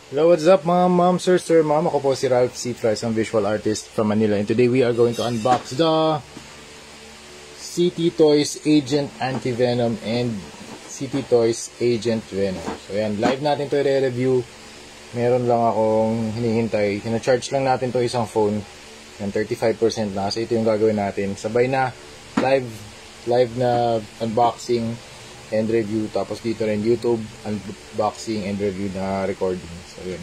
Hello, what's up mga ma'am, sir, ma'am? Ako po si Ralph C. Trice, ang visual artist from Manila. And today we are going to unbox the CT Toys Agent Anti-Venom and CT Toys Agent Venom. So yan, live natin to i-review. Meron lang akong hinihintay. Hina-charge lang natin to isang phone. Yan, 35% na. So ito yung gagawin natin. Sabay na, live na unboxing and review. Tapos dito rin YouTube unboxing and review na recording. So yun,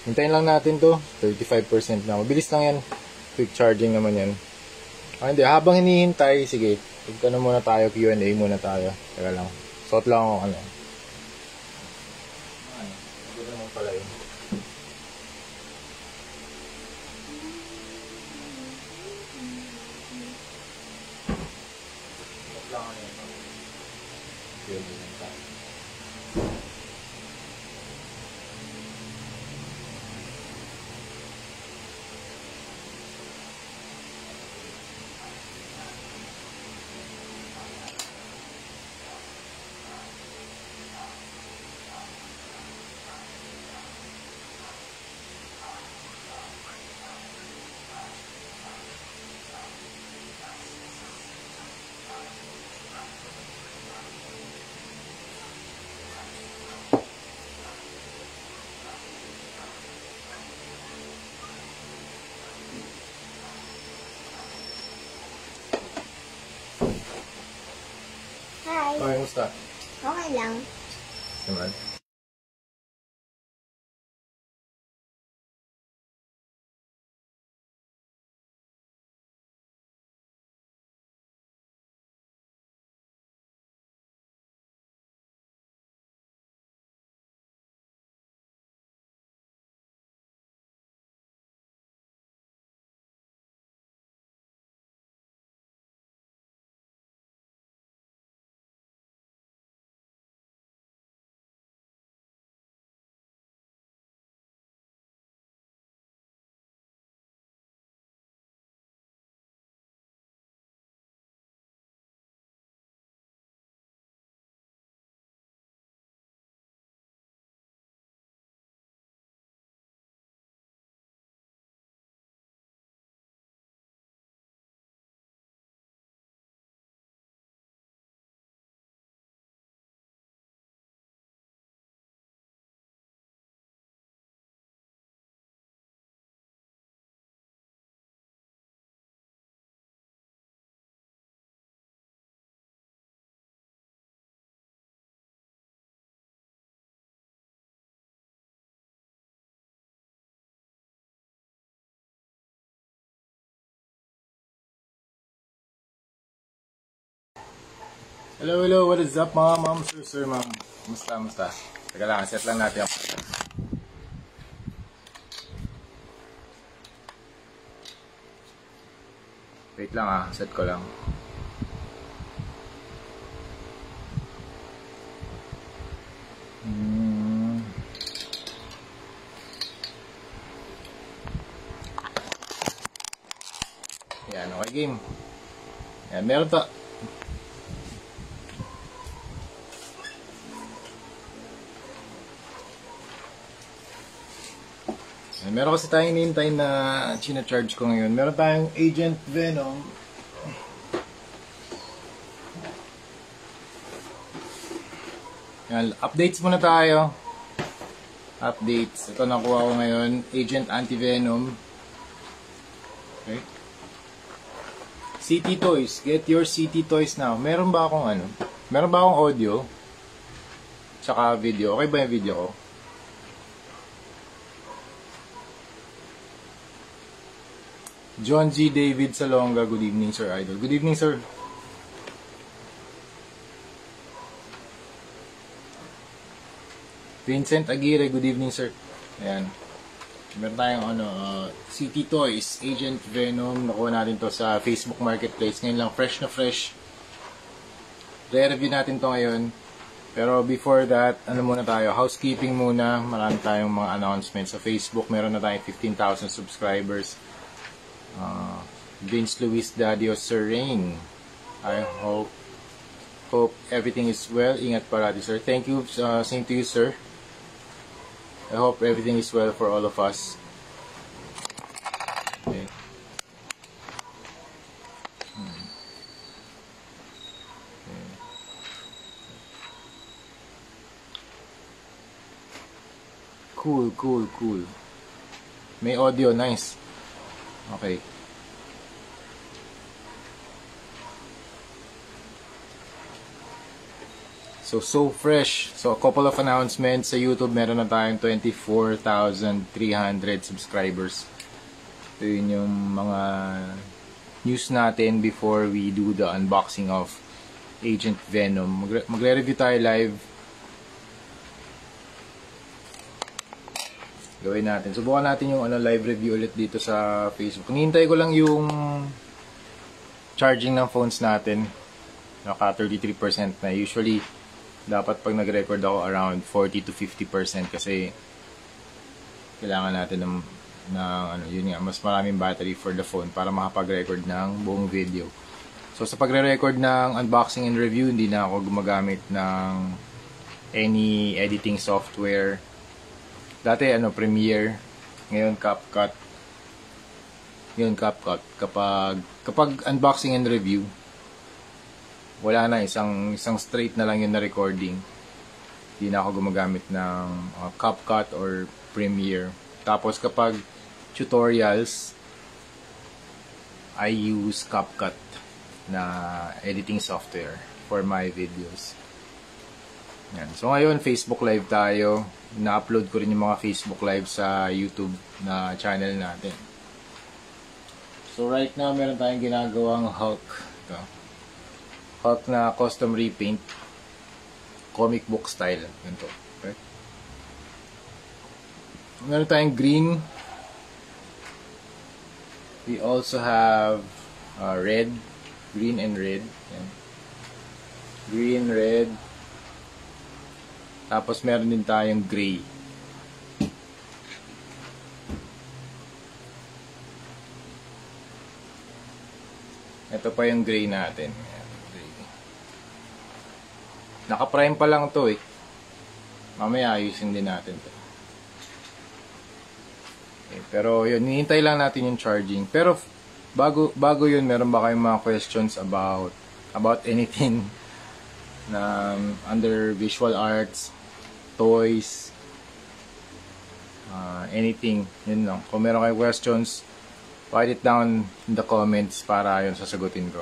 hintayin lang natin to. 35% na, mabilis lang yan, quick charging naman yan. Hindi, habang hinihintay, sige, na muna tayo, Q&A muna tayo. Teka lang, suot lang ako ano. Ito naman pala yun. Suot lang ako yun. Q&A lang tayo. Hi. Okay, musta? Okay lang. Naman. Hello, what is up mga ma'am, sir, ma'am? Musta? Teka lang, set lang natin. Wait lang set ko lang. Yan, okay game. Yan, meron to. Meron kasi tayong hinihintay na china-charge ko ngayon. Meron tayong Agent Venom. Yan, updates muna tayo. Updates. Ito nakuha ko ngayon. Agent Anti-Venom. Okay. CT Toys. Get your CT Toys now. Meron ba akong Meron ba akong audio? Tsaka video. Okay ba yung video ko? John G. David Salonga, good evening, Sir Idol. Good evening, sir. Vincent Aguirre, good evening, sir. Ayan. Meron tayong CT Toys, Agent Venom. Nakuha natin to sa Facebook Marketplace. Ngayon lang, fresh na fresh. Re-review natin to ngayon. Pero before that, muna tayo? Housekeeping muna. Marami tayong mga announcements sa Facebook. Meron na tayong 15,000 subscribers. Vince Luis Dadio Serene. I hope everything is well. Ingat parati, sir. Thank you. Same to you, sir. I hope everything is well for all of us. Okay. Cool, cool, cool. May audio, nice. Okay. So fresh. So, a couple of announcements sa YouTube. Meron na tayong 24,300 subscribers. Ito yun yung mga news natin before we do the unboxing of Agent Venom. Magre-review tayo live. Gawin natin. Subukan natin yung live review ulit dito sa Facebook. Hinihintay ko lang yung charging ng phones natin. Naka 33% na. Usually, dapat pag nag-record ako around 40 to 50% kasi kailangan natin yun nga, mas maraming battery for the phone para makapag-record ng buong video. So sa pagre-record ng unboxing and review, hindi na ako gumagamit ng any editing software. Dati Premiere, ngayon CapCut. Kapag unboxing and review, wala na, isang straight na lang yun na recording. Hindi na ako gumagamit ng CapCut or Premiere. Tapos kapag tutorials, I use CapCut na editing software for my videos. Yan. So ngayon, Facebook Live tayo. Na-upload ko rin yung mga Facebook Live sa YouTube na channel natin. So right now, meron tayong ginagawang Hulk. Ito. Hulk na custom repaint, comic book style. Ganito. Okay. Meron tayong green. We also have red, green and red. Yan. Green, red. Tapos meron din tayong gray. Ito pa yung gray natin. Naka-prime pa lang to eh. Mamaya ayusin din natin to. Okay, pero yun, hinihintay lang natin yung charging. Pero bago yun, meron ba kayong mga questions about anything na under visual arts, toys, anything, yun lang. Kung meron kayong questions, write it down in the comments para yun sasagutin ko.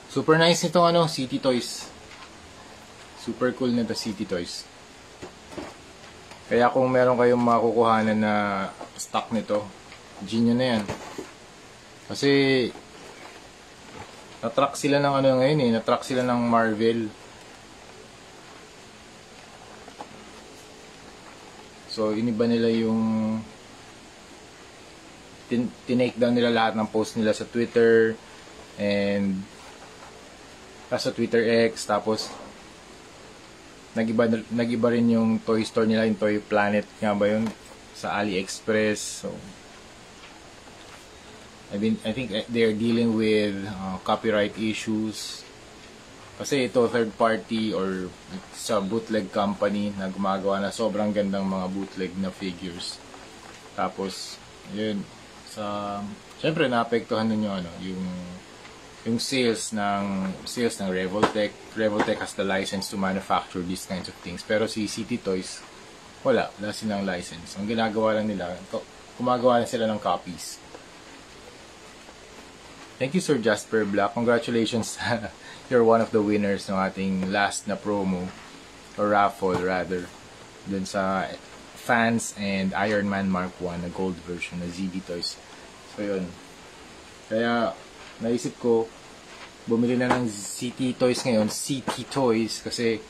Super nice nitong City Toys. Super cool na City Toys. Kaya kung meron kayong makukuhanan na stock nito, G nyo na yan. Kasi na-track sila ng ngayon eh, na-track sila ng Marvel. So iniba nila yung tinake down nila lahat ng post nila sa Twitter and sa Twitter X, tapos nagiba rin yung toy store nila, yung Toy Planet nga ba yun, sa AliExpress. So I think they're dealing with copyright issues kasi ito third party or sa bootleg company na gumagawa na sobrang gandang mga bootleg na figures. Tapos yun, syempre naapektuhan nun yung sales ng Revoltech. Revoltech has the license to manufacture these kinds of things. Pero si City Toys, wala silang license. Ang ginagawa lang nila, gumagawa lang sila ng copies. Thank you, Sir Jasper Black. Congratulations. You're one of the winners ng ating last na promo, or raffle rather, dun sa Fans and Iron Man Mark 1 na gold version na ZD Toys. So yun. Kaya naisip ko, bumili na ng City Toys ngayon, City Toys, kasi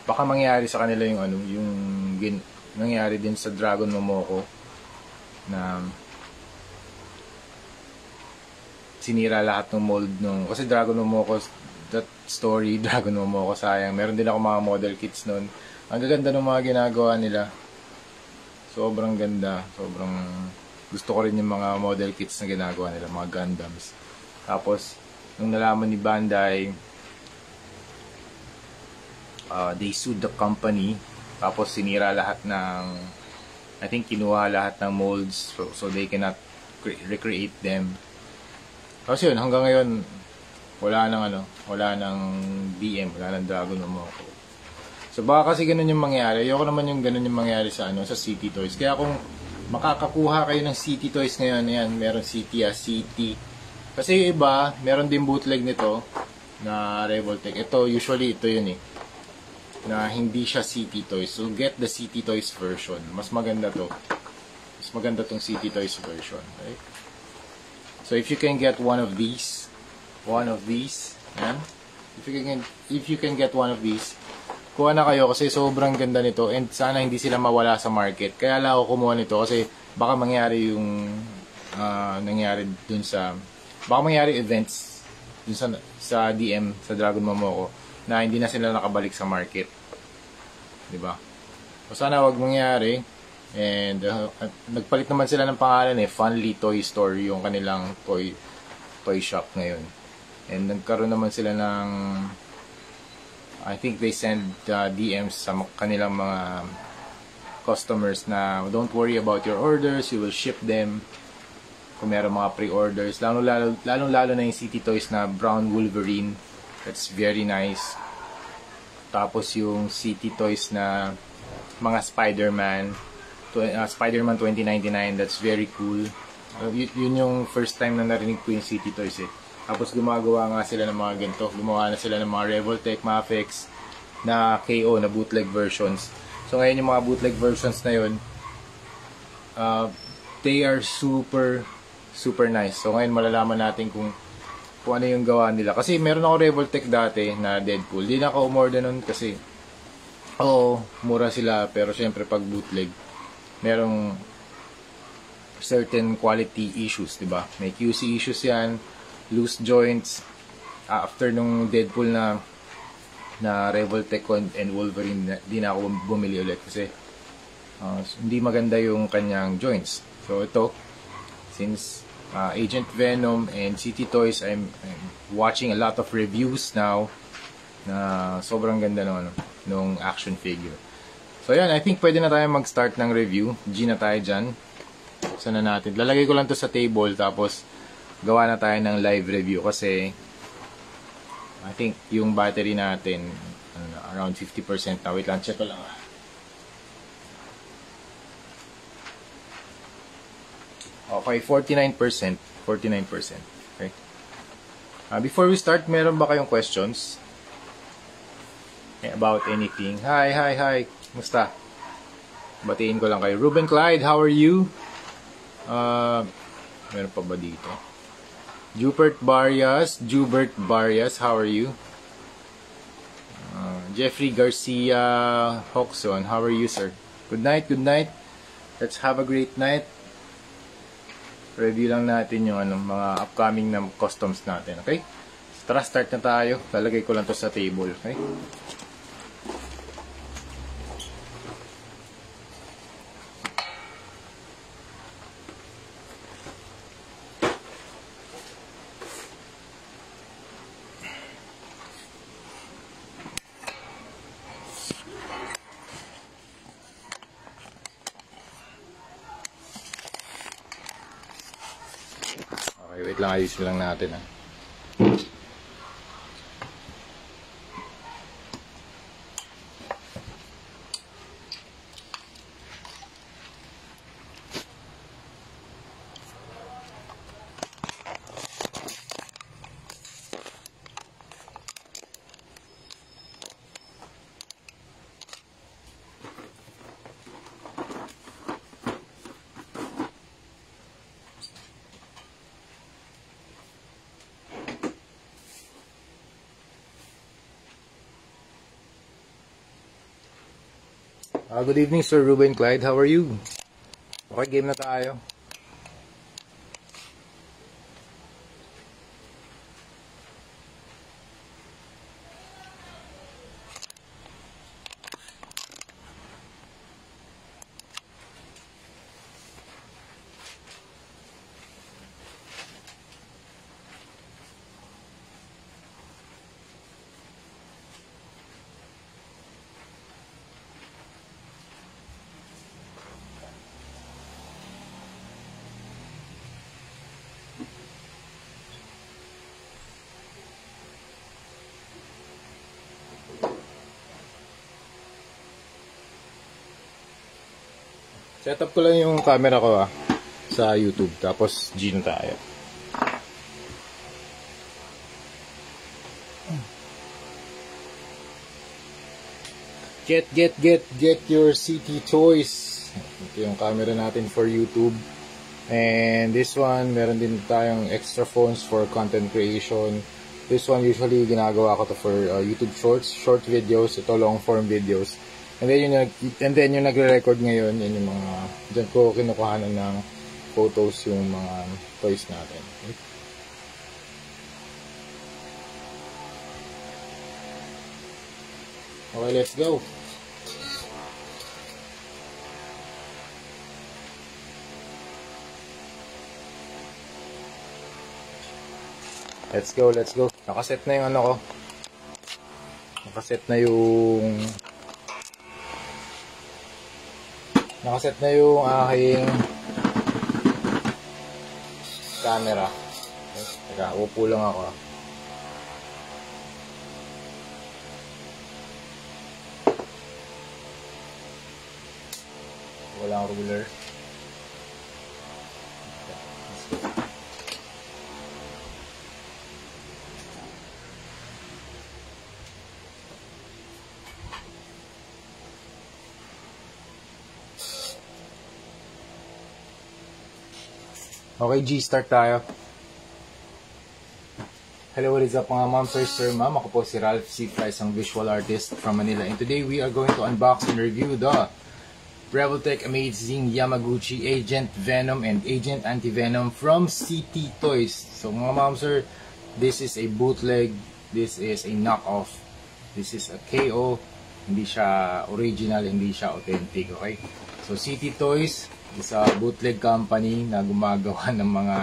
baka mangyari sa kanila yung nangyari din sa Dragon Momoko na sinira lahat ng mold kasi Dragon Momoko, that story, Dragon Momoko, sayang. Meron din ako mga model kits nun. Ang gaganda ng mga ginagawa nila. Sobrang ganda. Sobrang gusto ko rin yung mga model kits na ginagawa nila, mga Gundams. Tapos, nung nalaman ni Bandai, they sued the company Tapos sinira lahat ng, I think kinuha lahat ng molds so they cannot recreate them. Kasi yun, hanggang ngayon wala nang DM, wala nang Dragon Momoko. So baka kasi ganun yung mangyari. Ayoko naman yung ganun yung mangyari sa City Toys. Kaya kung makakakuha kayo ng City Toys ngayon, ayan, meron City, City. Kasi yung iba, meron din bootleg nito na Revoltech. Ito, usually ito yun na hindi siya City Toys. So get the City Toys version. Mas maganda to. Mas maganda tong City Toys version. Right? So if you can get one of these, yan. If you can get one of these, kuha na kayo kasi sobrang ganda nito and sana hindi sila mawala sa market. Kaya lang ako kumuha nito kasi baka mangyari yung nangyari dun sa events dun sa DM sa Dragon Momoko na hindi na sila nakabalik sa market. 'Di ba? So sana wag mangyari and nagpalit naman sila ng pangalan Funly Toy Store yung kanilang toy shop ngayon. And nagkaroon naman sila ng I think they send DMs sa kanilang mga customers na don't worry about your orders, you will ship them kung meron mga pre-orders. Lalo na yung City Toys na Brown Wolverine. That's very nice. Tapos yung City Toys na mga Spider-Man 2099, that's very cool. Yun yung first time na narinig ko yung City Toys Tapos gumagawa nga sila ng mga ganito. Gumawa na sila ng mga Revoltech, Mafex na KO, na bootleg versions. So ngayon yung mga bootleg versions na yun, they are super nice. So ngayon malalaman natin kung ano yung gawa nila. Kasi meron ako Revoltech dati na Deadpool. Di na ako umorder nun kasi mura sila. Pero syempre pag bootleg, merong certain quality issues, diba? May QC issues yan, loose joints. After nung Deadpool na Revoltech and Wolverine, di na ako bumili ulit kasi hindi maganda yung kanyang joints. So ito, since Agent Venom and City Toys, I'm watching a lot of reviews now na sobrang ganda nung action figure. So yan, I think pwede na tayo mag-start ng review. G na tayo dyan. Buksan na natin. Lalagay ko lang to sa table tapos gawa na tayo ng live review kasi I think yung battery natin around 50% na. Wait lang, check ko lang. Okay, 49%. Okay. Before we start, meron ba kayong questions about anything? Hi. Musta? Batiin ko lang kayo. Ruben Clyde, how are you? Meron pa ba dito? Jubert Barrias, how are you? Jeffrey Garcia Hoxon, how are you, sir? Good night. Let's have a great night. Review lang natin yung mga upcoming na customs natin, okay? Tara, start na tayo. Lalagay ko lang to sa table, okay? Wait lang, ayusin lang natin. Good evening, Sir Ruben Clyde. How are you? Okay, game na tayo. Set up ko lang yung camera ko sa YouTube. Tapos G na tayo. Get your CT Toys. Ito yung camera natin for YouTube. And this one, meron din tayong extra phones for content creation. This one usually ginagawa ko to for YouTube shorts, short videos, ito long form videos. And then yung nagre-record ngayon, yun yung mga diyan ko kinukuhanan ng photos yung mga toys natin. Okay, let's go. Let's go. Nakaset na yung ano ko. Nakaset na aking camera. Teka, upo lang ako. Walang ruler. Okay, G, start tayo. Hello, what is up mga ma'am, sir, ma'am? Ako po si Ralph C. Fry, isang visual artist from Manila. And today we are going to unbox and review the Revoltech Amazing Yamaguchi Agent Venom and Agent Anti-Venom from CT Toys. So mga ma'am, sir, this is a bootleg, this is a knockoff, this is a KO, hindi siya original, hindi siya authentic, okay? So CT Toys is a bootleg company na gumagawa ng mga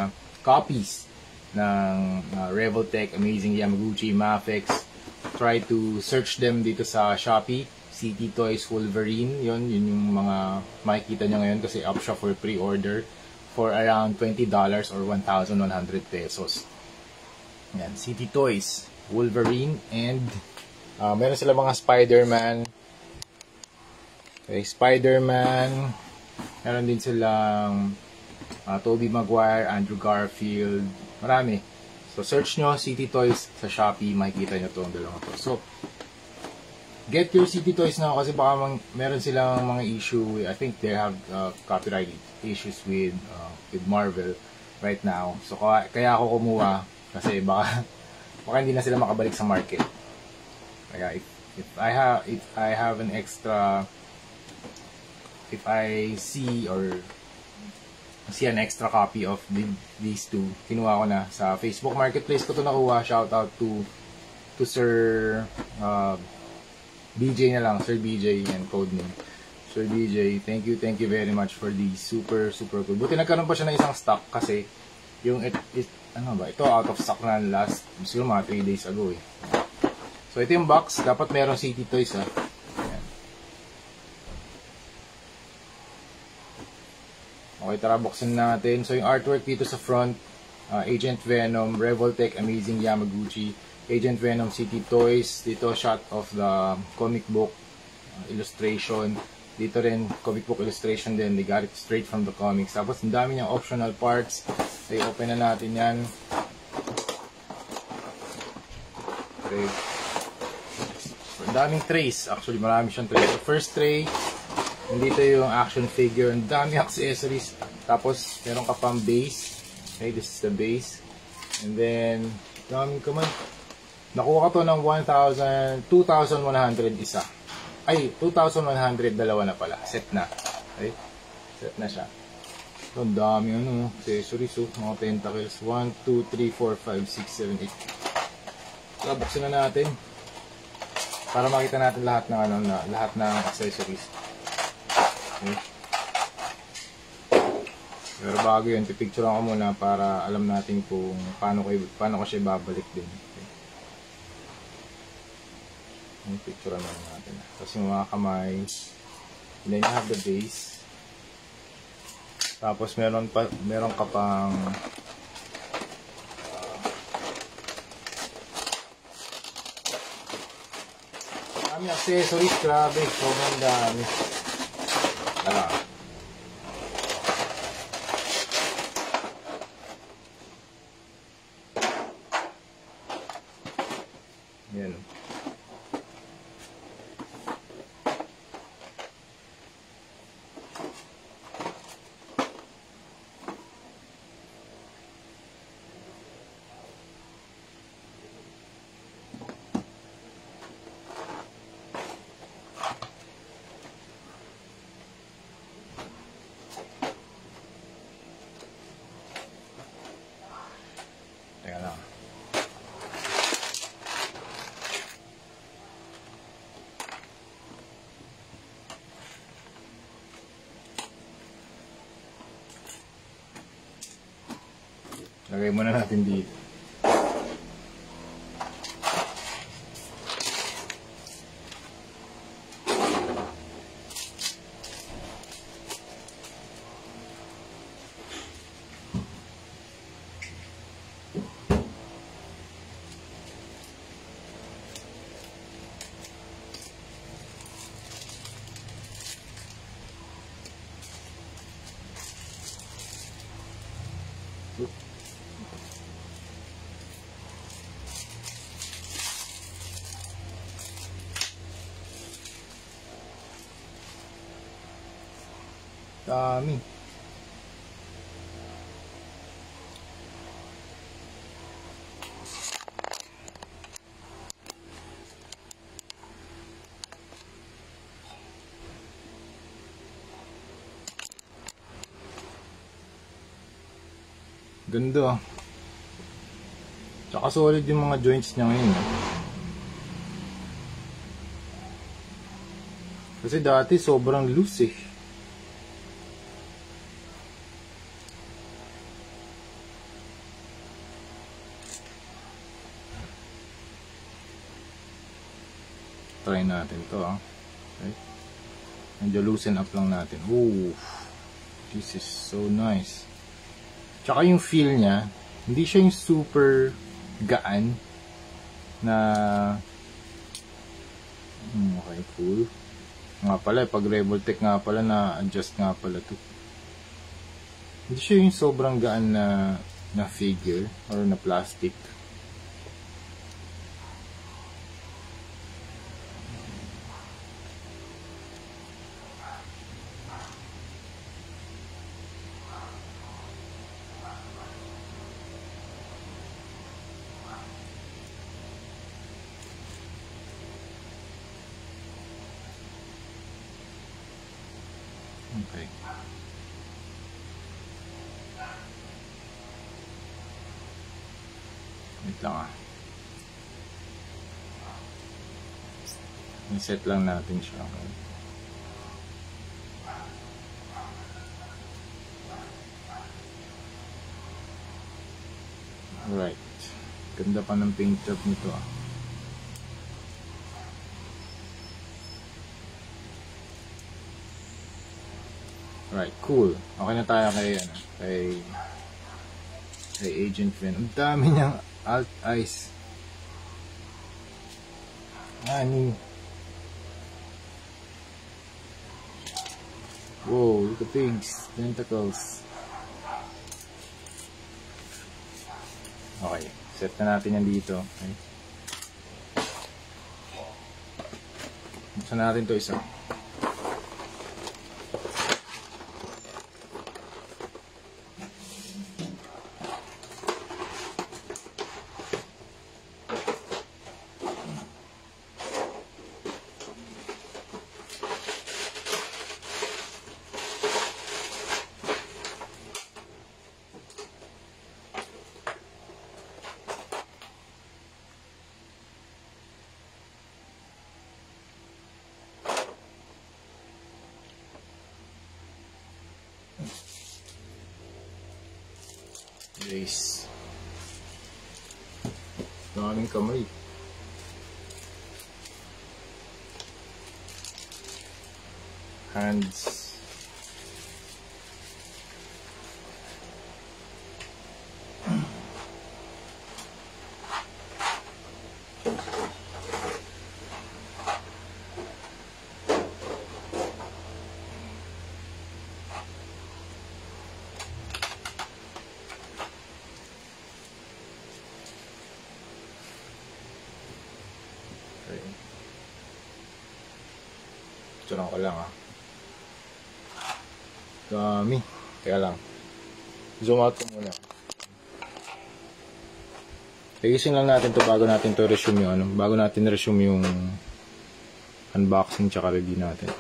copies ng Revoltech Amazing Yamaguchi Mafex. Try to search them dito sa Shopee. CT Toys Wolverine, yun yung mga makikita nyo ngayon kasi up siya for pre-order for around $20 or 1,100 pesos. Yan, CT Toys Wolverine, and meron sila mga Spider-Man. Okay, Spider-Man. Meron din silang Tobey Maguire, Andrew Garfield, marami. So search nyo CT Toys sa Shopee, makikita nyo itong dalawang to. So get your CT Toys na kasi baka meron silang mga issue. I think they have copyright issues with Marvel right now. So kaya ako kumuha kasi baka hindi na sila makabalik sa market. Kaya if I have an extra, if I see an extra copy of these two, kinuha ko na sa Facebook Marketplace ko to nakuha. Shout out to Sir BJ na lang, Sir BJ and code name. Sir BJ, thank you very much for the super cool. Buti nagkaroon pa siya ng isang stock kasi yung ito out of stock na last siguro mga 3 days ago eh. So ito yung box, dapat meron CT Toys ha. Okay, tara, buksan natin. So, yung artwork dito sa front, Agent Venom, Revoltech Amazing Yamaguchi, Agent Venom CT Toys. Dito, shot of the comic book illustration. Dito rin, comic book illustration din. They got it straight from the comics. Tapos, ang dami niyang optional parts. So, open na natin yan. Okay. So, ang daming trays. Actually, marami siyang trays. So, first tray, dito yung action figure, ang dami accessories. Tapos, meron ka pang base. Okay, this is the base. And then, daming kaman. Nakuha ka to ng 2,100 isa. Ay, 2,100 dalawa na pala. Set na. Okay? Set na siya. So, ang dami accessories. Mga tentacles. 1, 2, 3, 4, 5, 6, 7, 8. So, buksan na natin. Para makita natin lahat ng lahat ng accessories. Okay. Pero bago yun, pipicturean ko muna para alam natin kung paano ko siya babalik din. Okay. Picturean natin. Tapos yung mga kamay. And then you have the base. Tapos meron ka pang dami accessories, grabe, sobrang dami. Yan. Teka lang. Lagay muna natin dito. Dami. Ganda. Tsaka solid yung mga joints niya ngayon. Kasi dati sobrang loose eh. Try natin to okay. Medyo loosen up lang natin. Ooh, this is so nice. Tsaka yung feel niya, hindi siya yung super gaan na okay, cool. Nga pala, pag Revoltech nga pala na adjust nga pala to. Hindi siya yung sobrang gaan na figure or na plastic. Okay. Wait lang I-set lang natin siya. Okay. Alright. Ganda pa ng paint job nito Right, cool. Okay na tayo kay Agent Venom. Ang dami niyang alt eyes. Whoa, look at things. Tentacles. Okay, set na natin yan dito. Okay. Buksan natin to isa. Guys, daming kamay. Hands. picturean ko lang Dami. Teka lang. Zoom out ko muna. Ayusin lang natin to bago natin to resume yung bago natin resume yung unboxing tsaka review natin.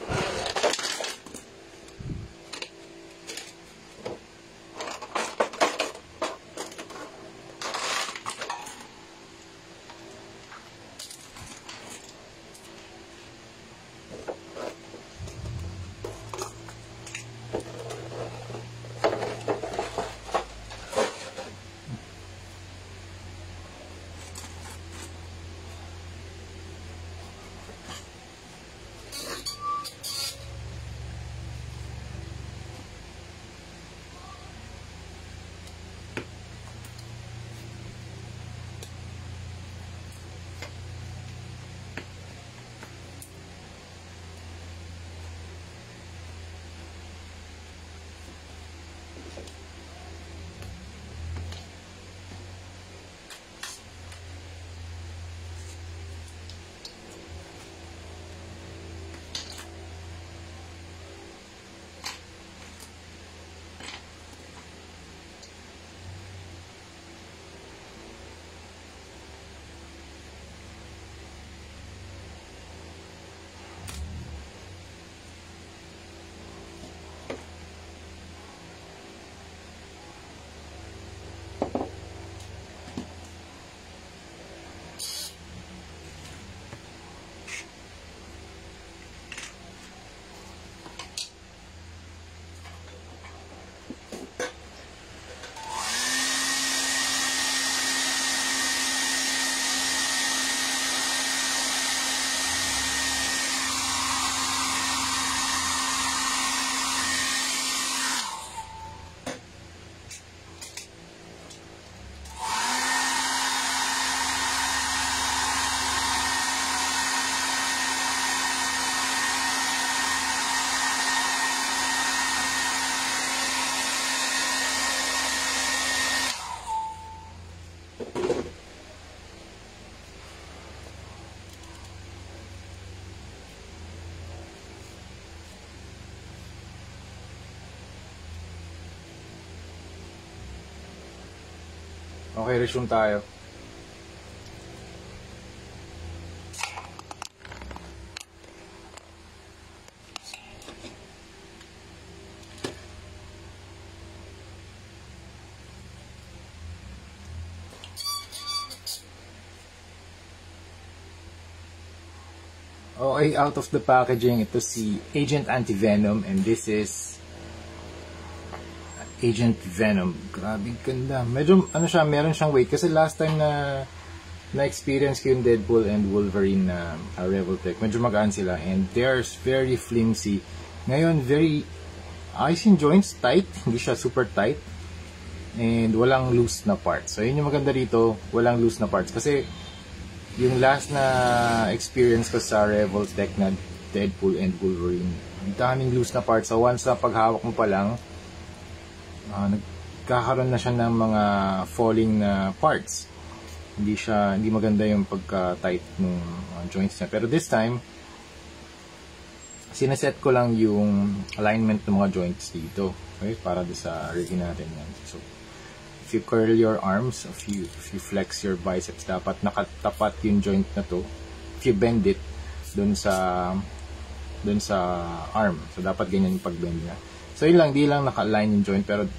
Okay, resume tayo. Okay, out of the packaging, ito si Agent Anti-Venom, and this is Agent Venom. Grabe ganda. Medyo, meron siyang weight. Kasi last time na-experience ko yung Deadpool and Wolverine na Revoltech, medyo magaan sila. And they're very flimsy. Ngayon, very ayos yung joints, tight. Hindi siya super tight. And walang loose na parts. So, yun yung maganda dito. Walang loose na parts. Kasi, yung last na experience ko sa Revoltech na Deadpool and Wolverine, ang daming loose na parts. So, once na paghawak mo pa lang, nagkakaroon na siya ng mga falling na parts. Hindi maganda yung pagka-tight ng joints niya. Pero this time, sineset ko lang yung alignment ng mga joints dito. Okay? Para sa review natin yan. So, if you curl your arms, if you flex your biceps, dapat nakatapat yung joint na to. If you bend it dun sa arm. So, dapat ganyan yung pag-bend niya. So, yun lang, di lang naka-align yung joint, pero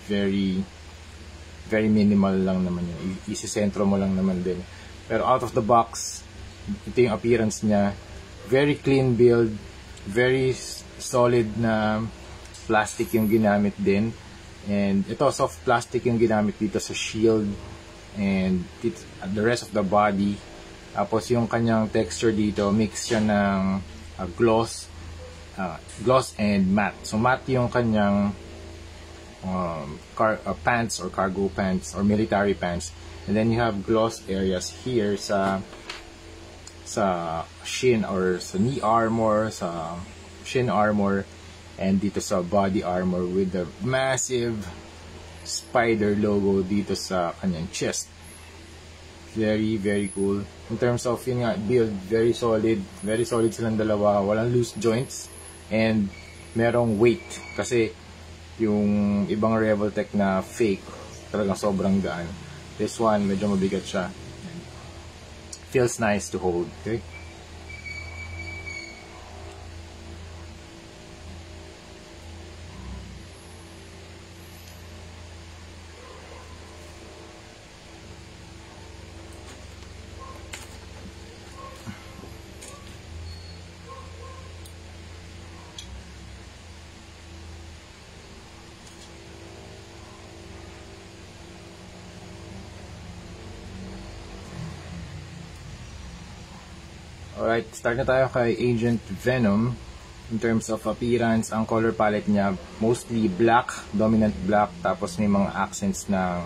very minimal lang naman yun. Isisentro mo lang naman din. Pero out of the box, ito yung appearance niya. Very clean build, very solid na plastic yung ginamit din. And ito, soft plastic yung ginamit dito sa shield and the rest of the body. Tapos yung kanyang texture dito, mix siya ng gloss and matte. So matte yung kanyang pants or cargo pants or military pants, and then you have gloss areas here sa shin or sa knee armor, sa shin armor, and dito sa body armor with the massive spider logo dito sa kanyang chest. Very, very cool. In terms of yun nga, build, very solid silang dalawa, walang loose joints, and merong weight, kasi yung ibang Revoltech na fake, talagang sobrang gaan. This one, medyo mabigat siya. Feels nice to hold, okay? Alright, start na tayo kay Agent Venom. In terms of appearance, ang color palette niya mostly black, dominant black, tapos may mga accents na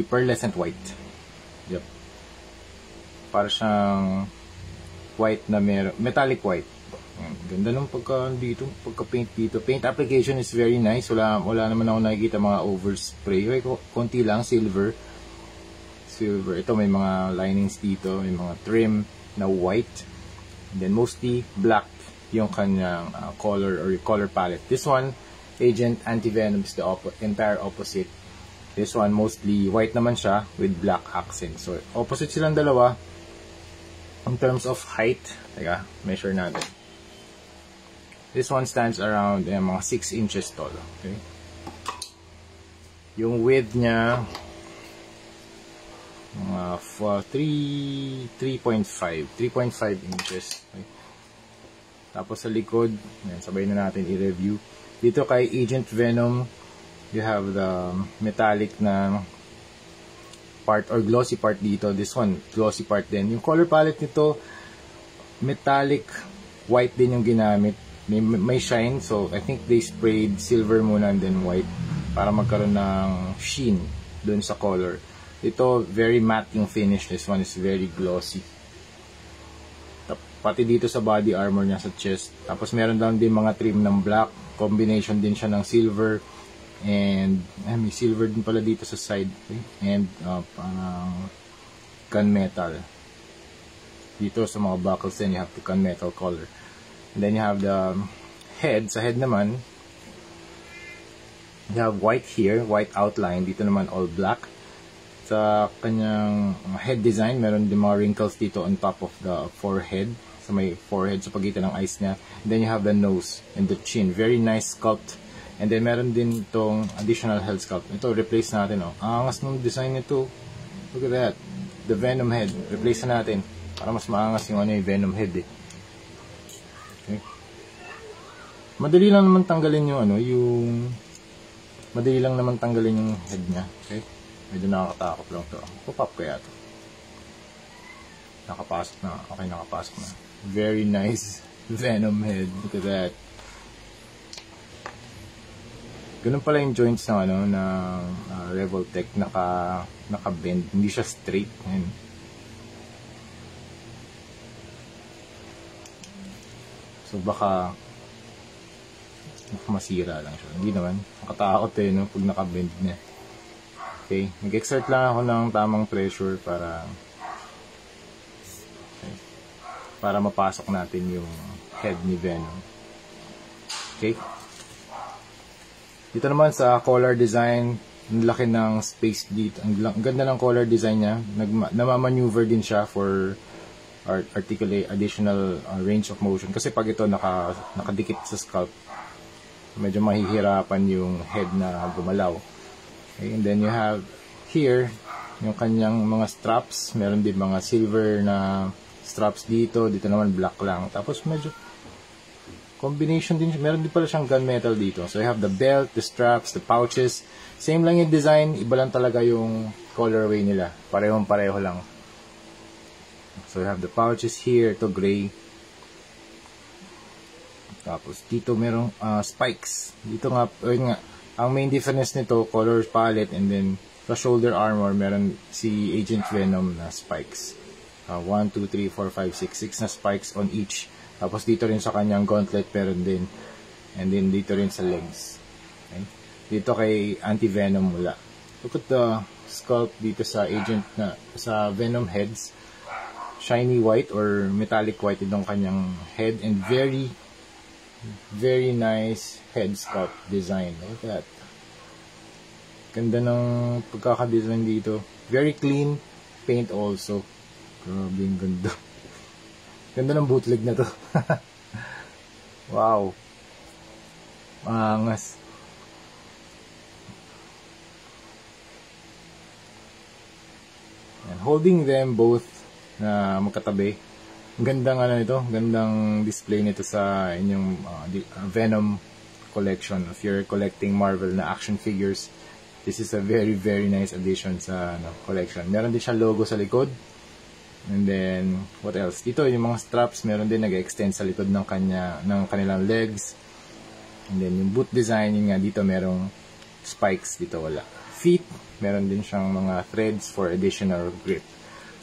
pearlescent white. Yep. Para siyang white na metallic white. Ganda ng pagka-paint dito. Paint application is very nice. Wala naman ako nakikita mga overspray. Konti lang, silver. Ito may mga linings dito, may mga trim na white, and then mostly black yung kanyang color or color palette. This one, Agent Anti-Venom, is the entire opposite. This one mostly white naman siya with black accents. So opposite silang dalawa. In terms of height, teka, measure natin. This one stands around mga 6 inches tall. Okay? Yung width niya mga 3.5 inches. Okay. Tapos sa likod, yan, sabay na natin i-review. Dito kay Agent Venom, you have the metallic na part or glossy part dito. This one, glossy part din. Yung color palette nito, metallic white din yung ginamit. May shine, so I think they sprayed silver muna and then white para magkaroon ng sheen dun sa color. Ito, very matte yung finish. This one is very glossy. Pati dito sa body armor niya sa chest. Tapos meron lang din mga trim ng black. Combination din siya ng silver. And may silver din pala dito sa side. Okay? And parang gunmetal. Dito sa mga buckles din, you have the gunmetal color. And then you have the head. Sa head naman, you have white here, white outline. Dito naman all black. Sa kanyang head design, meron din mga wrinkles dito on top of the forehead. So may forehead sa pagitan ng eyes niya. And then you have the nose and the chin. Very nice sculpt. And then meron din itong additional head sculpt. Ito, replace natin. Angas ng design nito. Look at that. The Venom head. Replace na natin. Para mas maangas yung yung Venom head eh. Okay. Madali lang naman tanggalin yung madali lang naman tanggalin yung head niya. Okay. Medyo nakakatakot lang ito. Pop-up kaya ito. Nakapasok na. Okay, nakapasok na. Very nice Venom head. Look at that. Ganun pala yung joints ng Revoltech. Naka-bend. Hindi siya straight. Ayan. So baka masira lang siya. Hindi naman. Nakatakot no? Pag naka-bend niya. Okay, nag-exert lang ako ng tamang pressure para mapasok natin yung head ni Venom. Okay. Dito naman sa color design, ang laki ng space dito. Ang ganda ng color design niya. Namamaneuver din siya for articulate additional range of motion. Kasi pag ito nakadikit sa scalp, medyo mahihirapan yung head na gumalaw. Okay, and then you have here yung kanyang mga straps. Meron din mga silver na straps dito. Dito naman black lang. Tapos medyo combination din. Meron din pala siyang gunmetal dito. So you have the belt, the straps, the pouches. Same lang yung design. Iba lang talaga yung colorway nila. Parehong-pareho lang. So you have the pouches here. Ito gray. Tapos dito merong spikes. Dito nga, ang main difference nito, color palette, and then sa shoulder armor, meron si Agent Venom na spikes. 1, 2, 3, 4, 5, 6 na spikes on each. Tapos dito rin sa kanyang gauntlet, meron din. And then dito rin sa legs. Okay? dito kay Anti-Venom wala. Look at the sculpt dito sa sa Venom heads. Shiny white or metallic white itong kanyang head, and very nice head sculpt design. Look at that. Ganda ng pagkakadesign dito. Very clean paint also. Grabe yung ganda. Ganda ng bootleg na to. Wow. Angas. And holding them both na magkatabi. Gandang gandang display nito sa inyong Venom collection. If you're collecting Marvel na action figures, this is a very nice addition sa collection. Meron din siya logo sa likod. And then, what else? Dito, yung mga straps, meron din nag-extend sa likod ng kanilang legs. And then, yung boot design, yun nga, dito merong spikes. Dito wala. Feet, meron din siyang mga threads for additional grip.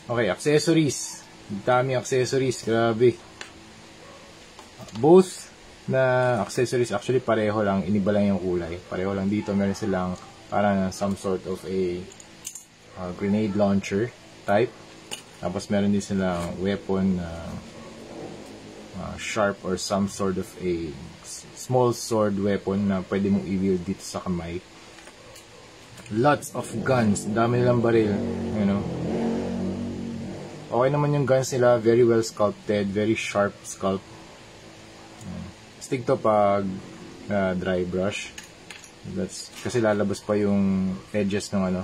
Okay, accessories. Dami accessories. Grabe. Both na accessories, actually, pareho lang. Iniba lang yung kulay. Pareho lang dito. Meron silang parang some sort of a grenade launcher type. Tapos meron din silang weapon sharp or some sort of a small sword weapon na pwede mong i-wield dito sa kamay. Lots of guns. Dami nilang baril. You know. Okay naman yung guns nila. Very well sculpted. Very sharp sculpt. Stick to pag dry brush. Kasi lalabas pa yung edges ng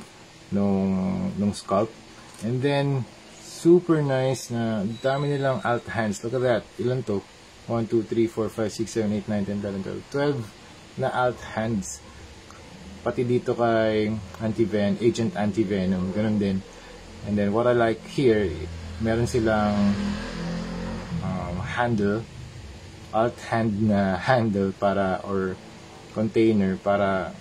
nung sculpt. And then super nice na dami nilang alt hands. Look at that. Ilan to? 1, 2, 3, 4, 5, 6, 7, 8, 9, 10, 11, 12 na alt hands. Pati dito kay Agent Anti-Venom. Ganun din. And then what I like here, meron silang handle. Alt hand na handle para or container para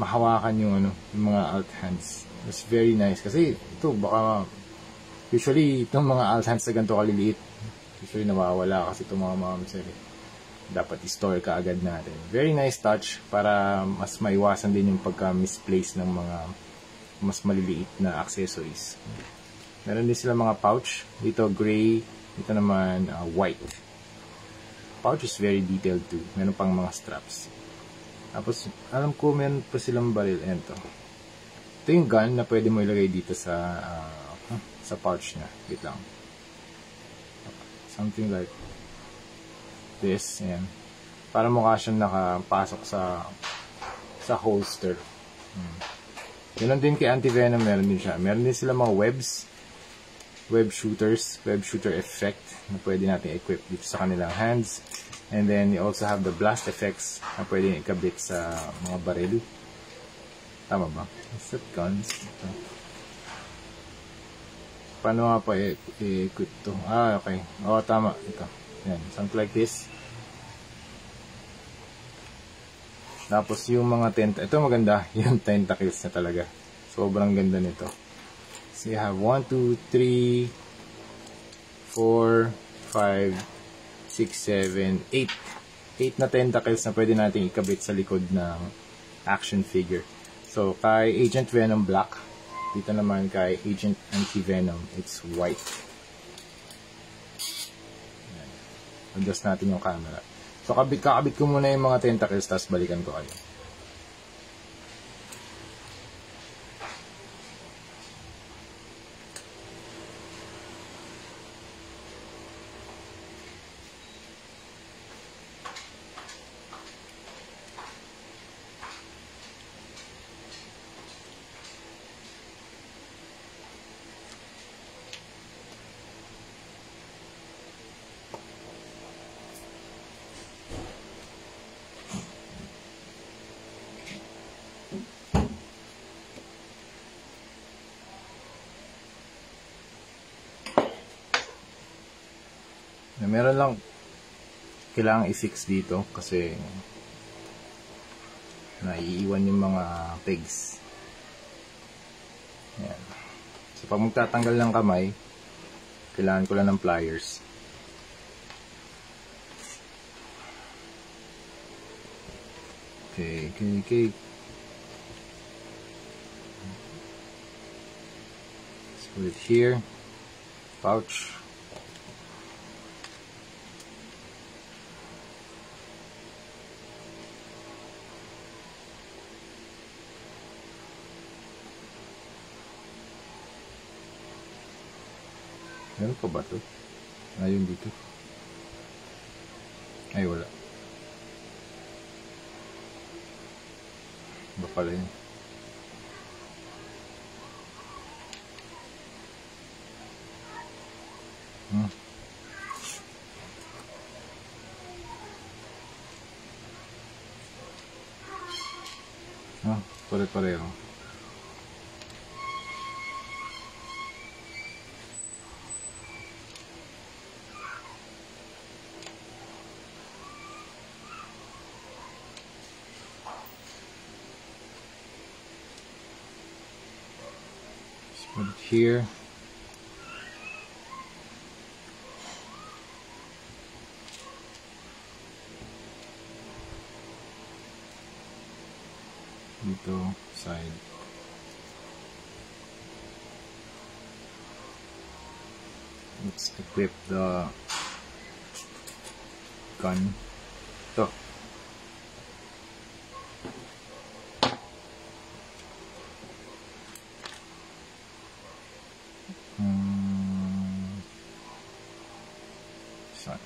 mahawakan yung mga alt hands. It's very nice. Kasi ito baka usually, itong mga alt hands na ganito kaliliit, usually nawawala kasi itong mga dapat i-store ka agad natin. Very nice touch para mas maiwasan din yung pagka-misplace ng mga mas maliliit na accessories. Meron din sila mga pouch. Dito gray, dito naman white. Pouch is very detailed too. Meron pang mga straps. Tapos, alam ko meron pa silang baril. Ito yung gun na pwede mo ilagay dito sa pouch niya. Wait lang. Something like this. Ayan. Para mukha siyang nakapasok sa holster. Yun din kay Anti-Venom, meron din siya. Meron din sila mga webs. Web shooters. Web shooter effect na pwede natin equip dito sa kanilang hands. And then you also have the blast effects na pwede ikabit sa mga baril. Tama ba? Is that guns? Paano nga pa i-equip to? Okay. Oo, tama. Ito. Yan. Something like this. Tapos yung mga ito maganda. Yung tentacles na talaga. Sobrang ganda nito. So you have 1, 2, 3, 4, 5, 6, 7, 8. 8 na tentacles na pwede natin ikabit sa likod ng action figure. So, kay Agent Venom black. Dito naman kay Agent Anti-Venom, it's white. Adjust natin yung camera. So, kakabit ko muna yung mga tentacles, tapos balikan ko kayo. Meron lang kailangan i-fix dito kasi naiiwan yung mga pegs. Ayan. So pag magtatanggal ng kamay, kailangan ko lang ng pliers. Okay. Put it here. Pouch. Meron pa ba ito? Ayun dito. Ay, wala. Ba pala yun? Pare-pareho. Just put it here. Dito, side. Let's equip the gun. Ito. Saan?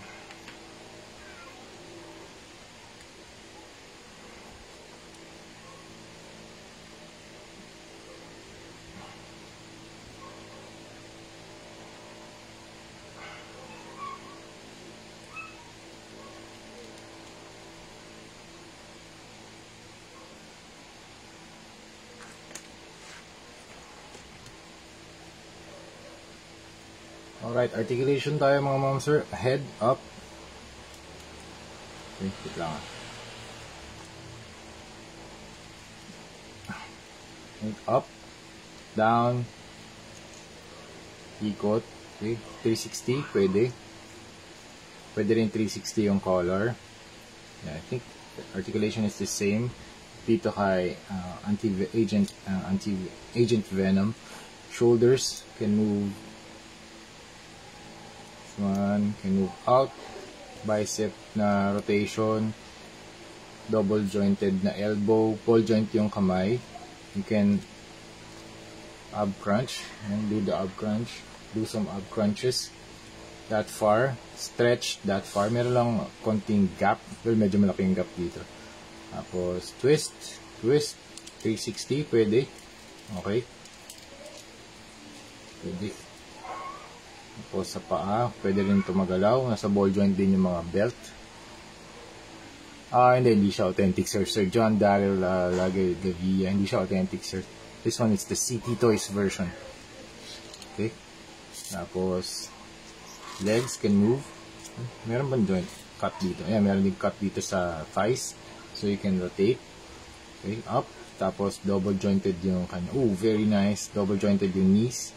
Alright, articulation tayo mga ma'am sir. Head up. Okay, wait lang. Head up, down, ikot. Okay, 360, pwede. Pwede rin 360 yung color. Yeah, I think the articulation is the same. Dito kay Agent Venom. Shoulders can move. One can move out, bicep na rotation, double jointed na elbow, ball joint yung kamay. You can ab crunch and do the ab crunch, do some ab crunches that far, stretch that far. Meron lang konting gap, well medyo malaking gap dito. Tapos twist, 360 pwede. Okay, pwede. Tapos sa paa, pwede rin tumagalaw. Nasa ball joint din yung mga belt. Hindi siya authentic, sir. Sir John Darrell Gavia. Hindi siya authentic, sir. This one is the CT Toys version. Okay. Tapos, legs can move. Meron bang joint cut dito? Ayan, meron din cut dito sa thighs. So, you can rotate. Okay, up. Tapos, double jointed yung kanya. Oh, very nice. Double jointed yung knees.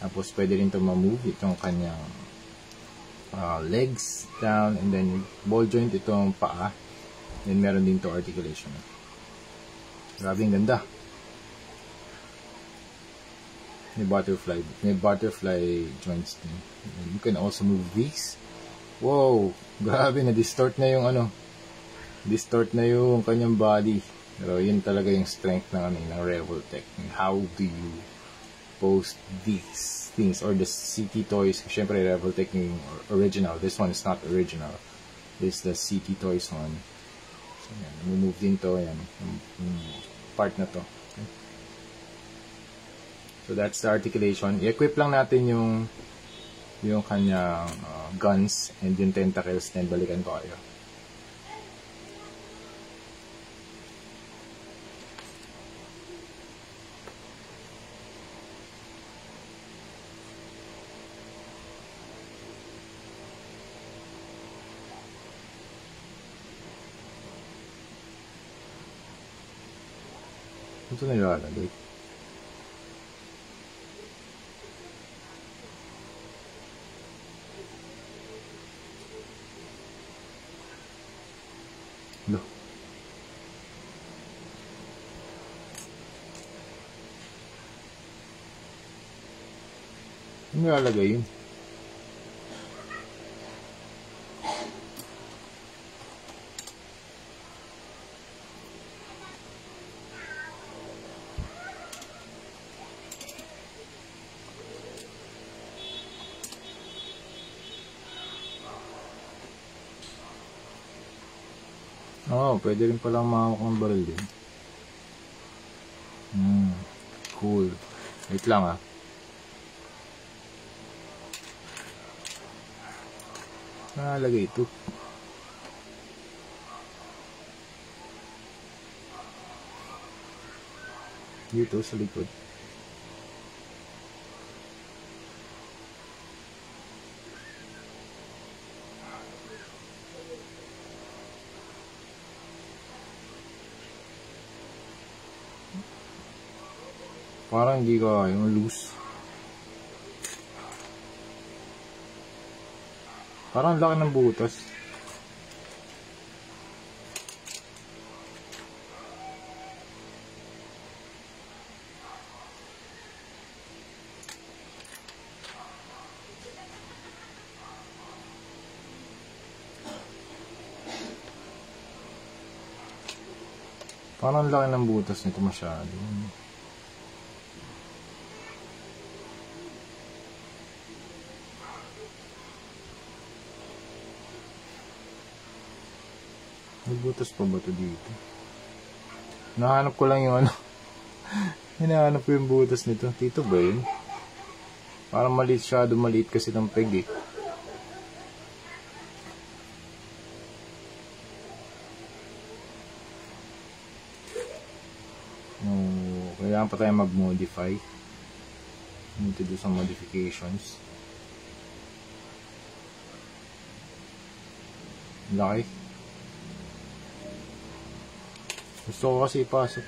Tapos, pwede rin ito ma-move itong kanyang legs down, and then ball joint itong paa. Then, meron din to articulation. Grabe, ang ganda. May butterfly joints din. You can also move these. Wow! Grabe, na-distort na yung distort na yung kanyang body. Pero, yun talaga yung strength ng Revoltech. How do you post these things, or the CT Toys? Syempre Revoltech yung original. This one is not original. This is the CT Toys one. So yan, move din to, yan yung part na to. Okay. So that's the articulation. I-equip lang natin yung kanyang guns and yung tentacles, then balikan ko kayo. Ito na ilalagay. No. Ano nilalagay yun? Pwede rin palang mahawak ng baril din. Cool. Wait lang Nalagay ito. Dito sa likod. Parang hindi ka yung loose. Parang laki ng butas. Parang laki ng butas nito masyado. May butas pa ba ito dito? Nahanap ko lang yung hinahanap ko yung butas nito. Dito ba yun? Parang maliit maliit kasi ng peg Kailangan pa tayo mag-modify. Need to do some modifications. Laki. Gusto ko kasi ipasok.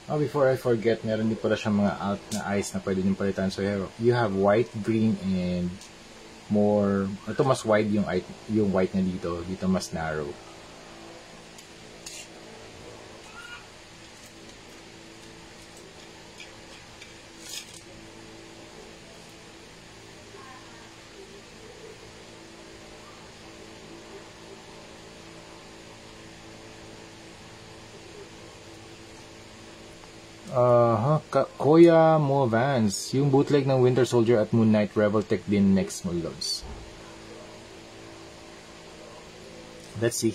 Oh, before I forget, meron din pala siyang mga alt na eyes na pwede din palitan. So you have white, green, and more. Ito mas wide yung white na dito. Dito mas narrow. Koya Mo Vans. Yung bootleg ng Winter Soldier at Moon Knight Revoltech din next mo, loves. Let's see.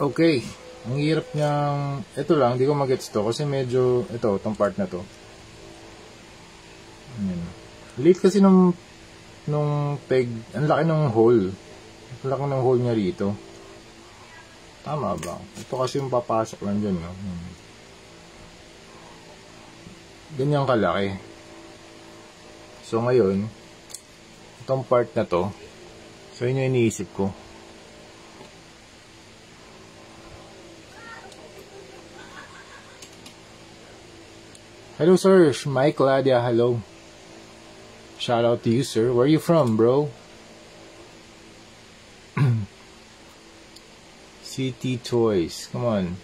Okay. Ang hirap niyang... Ito lang, hindi ko magets to kasi medyo... Ito, itong part na to. Late kasi nung peg, ang laki ng hole. Ang laki ng hole niya rito. Tama ba? Ito kasi yung papasok lang dyan, no? Ganyan kalaki. So ngayon, itong part na to, so yun yung iniisip ko. Hello sir, Mike Ladia, hello. Shout out to you, sir. Where are you from, bro? CT Toys. Come on.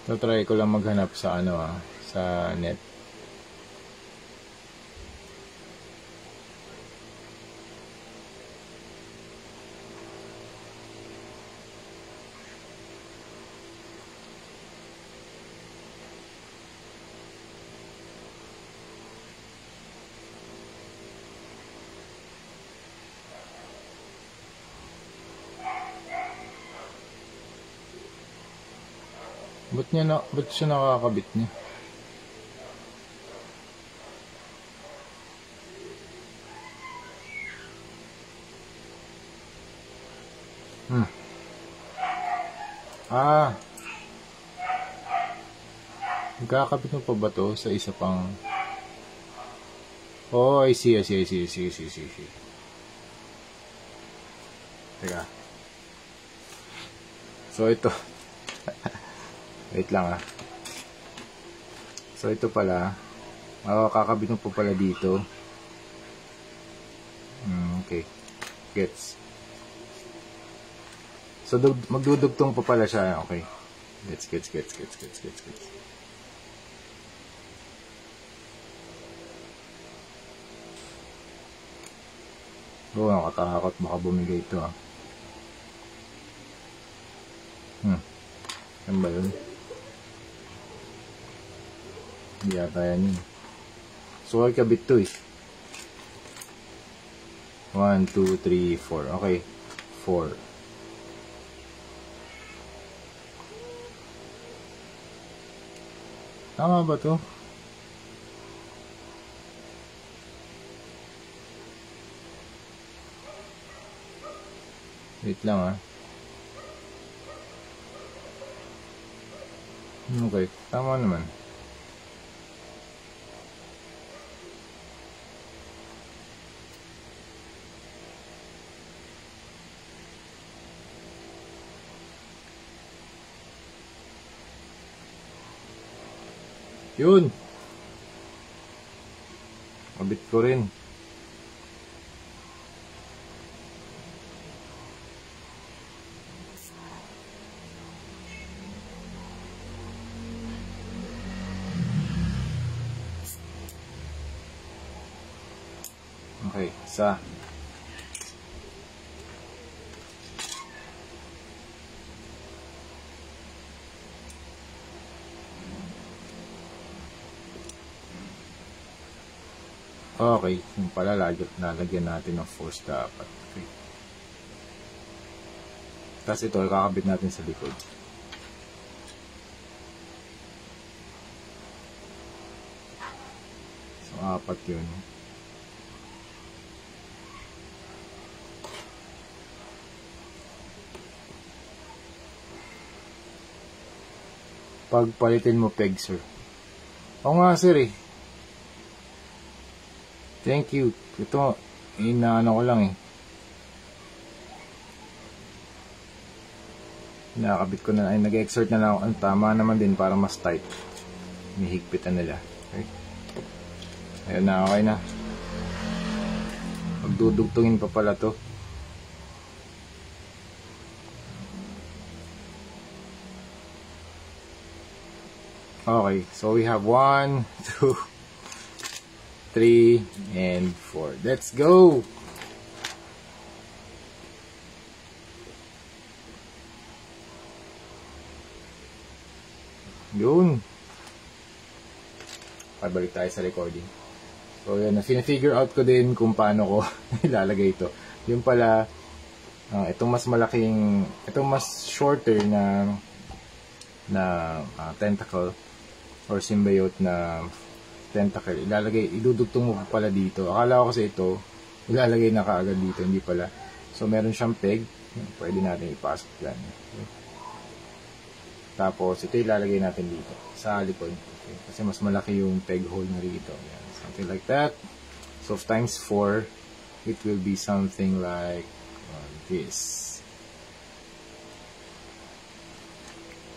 So, try ko lang maghanap sa sa net. Ba't siya nakakabit niya? Magkakabit mo pa ba to sa isa pang... Oh, I see. Teka. So, ito. Wait lang So, ito pala. Kakabit mo pa pala dito. Okay. Gets. So, magdudugtong pa pala siya. Okay. Gets. Oh, nakatakot. Baka bumigay ito Ano ba yun? Hindi yata yan yun. So, ay kabit to 1, 2, 3, 4. Okay. 4. Tama ba to? Wait lang Okay. Tama naman. Yun. Kabit ko rin. Okay, isa. Okay, yung pala lalagyan natin ng force dapat. Okay. Tapos ito, kakabit natin sa likod. So, Apat yun. Pagpalitin mo peg, sir. Oo nga, sir eh. Thank you. Ito, inaano ko lang eh. Nakakabit ko na, ay nag-exert na lang ako. Ang tama naman din para mas tight. Nihigpitan nila. Okay. Ayun na, okay na. Magdudugtungin pa pala to. Okay, so we have 1, 2, 3, and 4. Let's go! Yun. Pabalik tayo sa recording. So yun, figure out ko din kung paano ko ilalagay ito. Yung pala, itong mas malaking, itong mas shorter na tentacle or symbiote na tentacle, idudugtong mo pala dito. Akala ko kasi ito, ilalagay na kaagad dito, hindi pala. So meron siyang peg, pwede natin ipasok yan. Okay. Tapos ito ilalagay natin dito, sa likod. Okay. Kasi mas malaki yung peg hole na rito. Yan. Something like that. So times 4, it will be something like this.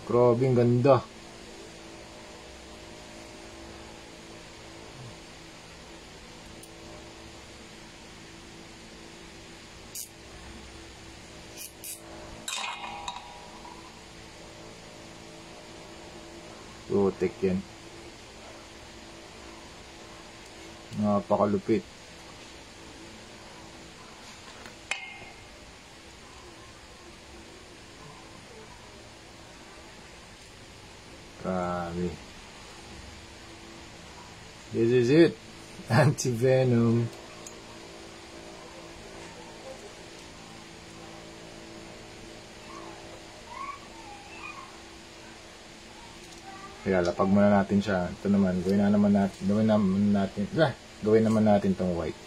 Grabe, ang ganda. Putik yan. Napakalupit. Grabe. This is it. Anti-venom. Kaya lapag muna natin siya. Ito naman, gawin naman natin tong white.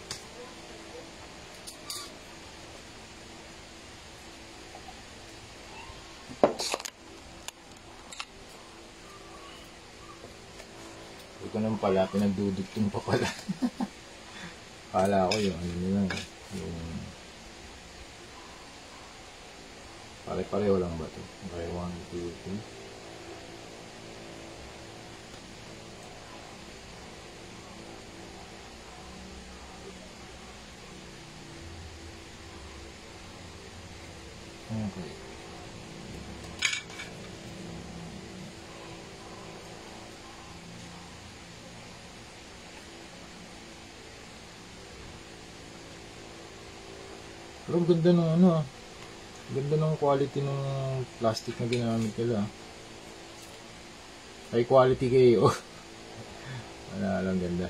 Ito ko naman pala, pinagdudugtong pa pala. Kala ko yun, yung pare-pareho lang ba ito? Okay, 1, 2, 3. Okay. Pero ganda ng ganda ng quality ng plastic na ginamit nila. High quality kayo. Wala lang, ganda.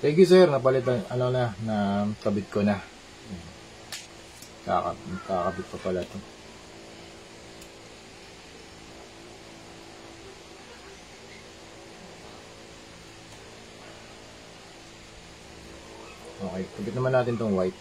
Thank you, sir. Napalitan, na kabit ko na. Kakabit pa pala ito. Okay, kabit naman natin tong white.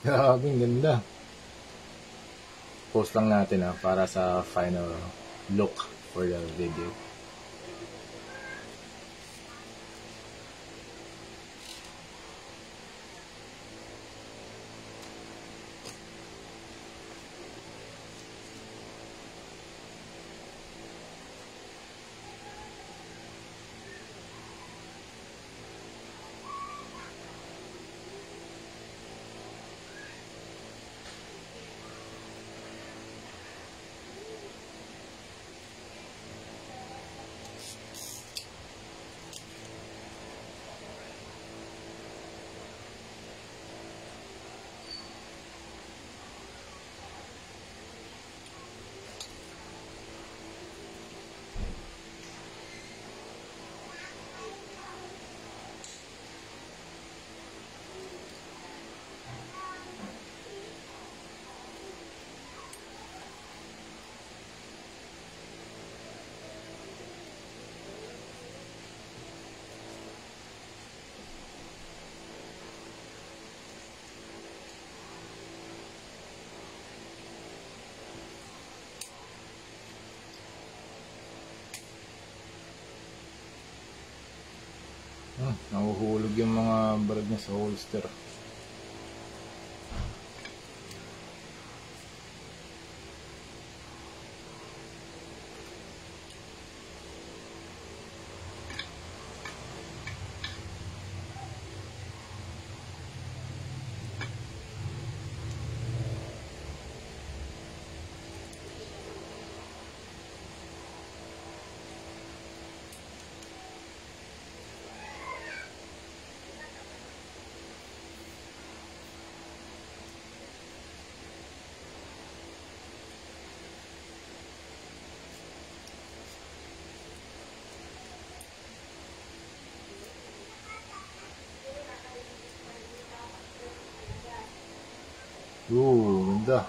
Grabe, ang ganda. Post lang natin para sa final look for the video. Nahuhulog yung mga barag niya sa holster. Ganda.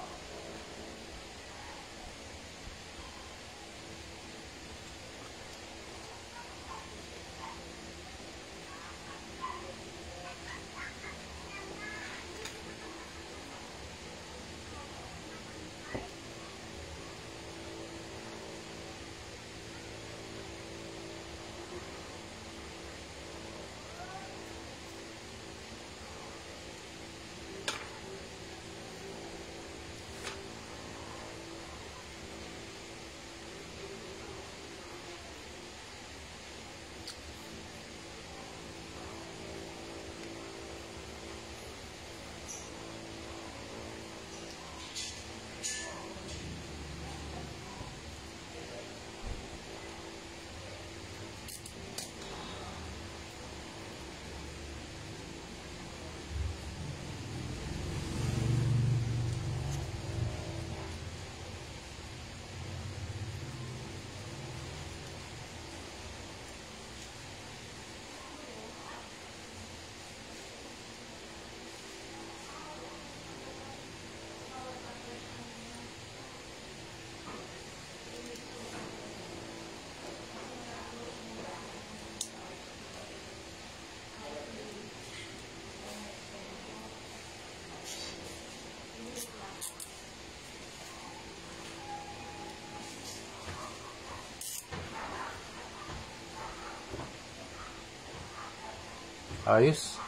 Ayos.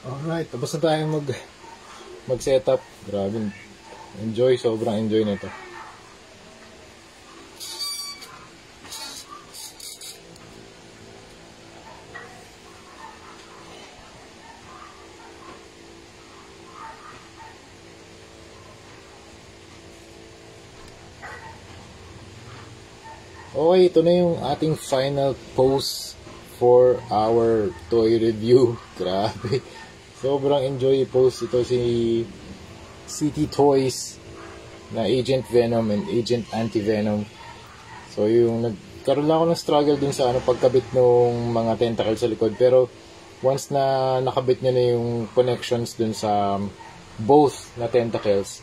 Alright, tapos na tayong mag-setup. Grabe. Enjoy, sobrang enjoy nito. Okay, ito na yung ating final pose for our toy review. Grabe. Sobrang enjoy post ito si CT Toys na Agent Venom and Agent Anti-Venom. So yung nagkaroon lang ako ng struggle dun sa pagkabit ng mga tentacle sa likod, pero once na nakabit niya na yung connections dun sa both na tentacles,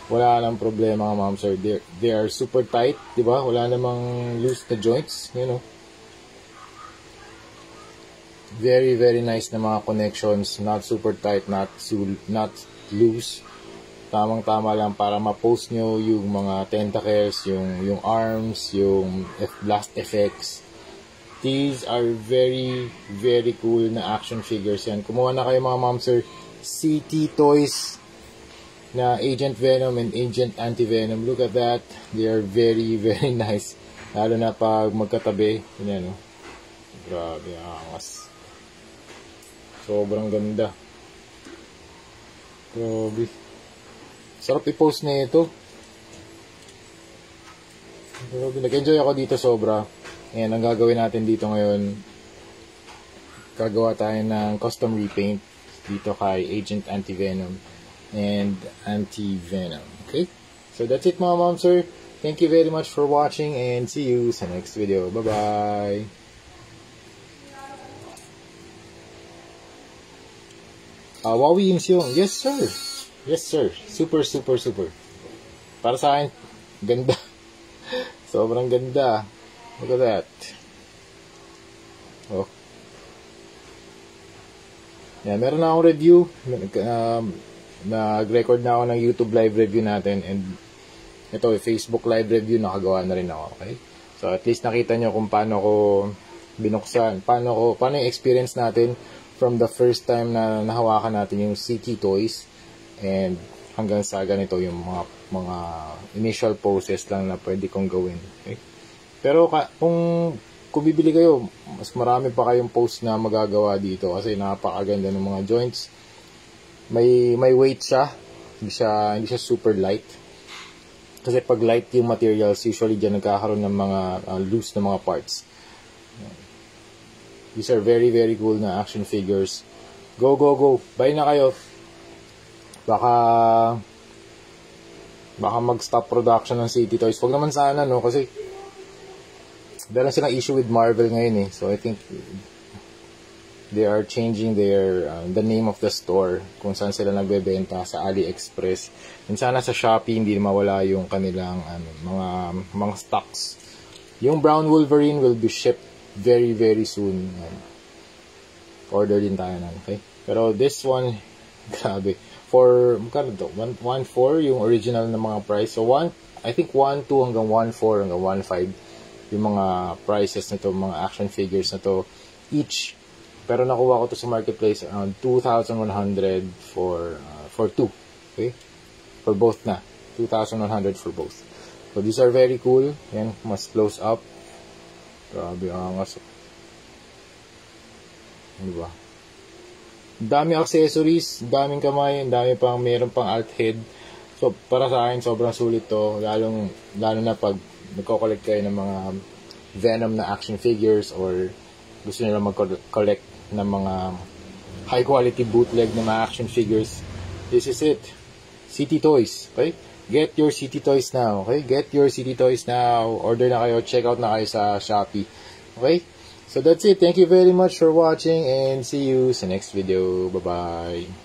wala nang problema mga ma'am sir. They are super tight, di ba? Wala namang loose na joints, you know. Very, very nice na mga connections. Not super tight, not loose. Tamang-tama lang para ma-post nyo yung mga tentacles, yung arms, yung blast effects. These are very, very cool na action figures yan. Kumuha na kayo mga ma'am sir. CT Toys na Agent Venom and Agent Anti-Venom. Look at that. They are very, very nice. Lalo na pag magkatabi. Yan, no? Grabe, angas. Sobrang ganda. Grabe. Sarap i-post na ito. Grabe. Nag-enjoy ako dito sobra. Ayan, ang gagawin natin dito ngayon, gagawa tayo ng custom repaint dito kay Agent Anti-Venom and Anti-Venom. Okay? So that's it mga ma'am sir. Thank you very much for watching and see you sa next video. Bye-bye! Huawei yung siyong. Yes, sir. Yes, sir. Super, super, super. Para sa akin, ganda. Sobrang ganda. Look at that. Oh. Yan, meron na akong review. Nag-record na ako ng YouTube live review natin. And ito, Facebook live review, nakagawa na rin ako. Okay? So, at least nakita nyo kung paano ko binuksan. Paano yung experience natin from the first time na nahawakan natin yung CT Toys and hanggang sa ganito yung mga initial poses lang na pwede kong gawin. Okay? Pero kung bibili kayo, mas marami pa kayong pose na magagawa dito kasi napakaganda ng mga joints. May weight siya. Hindi siya super light. Kasi pag light yung materials, usually dyan nagkakaroon ng mga loose na mga parts. These are very, very cool na action figures. Go, go, go. Buy na kayo. Baka mag-stop production ng CT Toys. Huwag naman sana, no? Kasi meron silang issue with Marvel ngayon, eh. So, I think they are changing the name of the store kung saan sila nagbebenta sa AliExpress. And sana sa Shopee, hindi mawala yung kanilang mga stocks. Yung Brown Wolverine will be shipped very, very soon. Order din tayo na, okay? Pero this one, grabe. For, magkano to? 1.4 yung original na mga price. So, I think 1.2 hanggang 1.4 hanggang 1.5 yung mga prices na to, mga action figures na to, each. Pero nakuha ko to sa marketplace around 2,100 for 2. Okay? For both na. 2,100 for both. So, these are very cool. Yan, mas close up. Grabe, angas. Ano ba? Dami accessories, daming kamay, meron pang alt head. So, para sa akin, sobrang sulit to. Lalo na pag nagko-collect kayo ng mga Venom na action figures or gusto nila mag-collect ng mga high quality bootleg na mga action figures. This is it. CT Toys. Okay? Get your CT Toys now. Okay? Get your CT Toys now. Order na kayo. Check out na kayo sa Shopee. Okay? So that's it. Thank you very much for watching and see you sa next video. Bye-bye.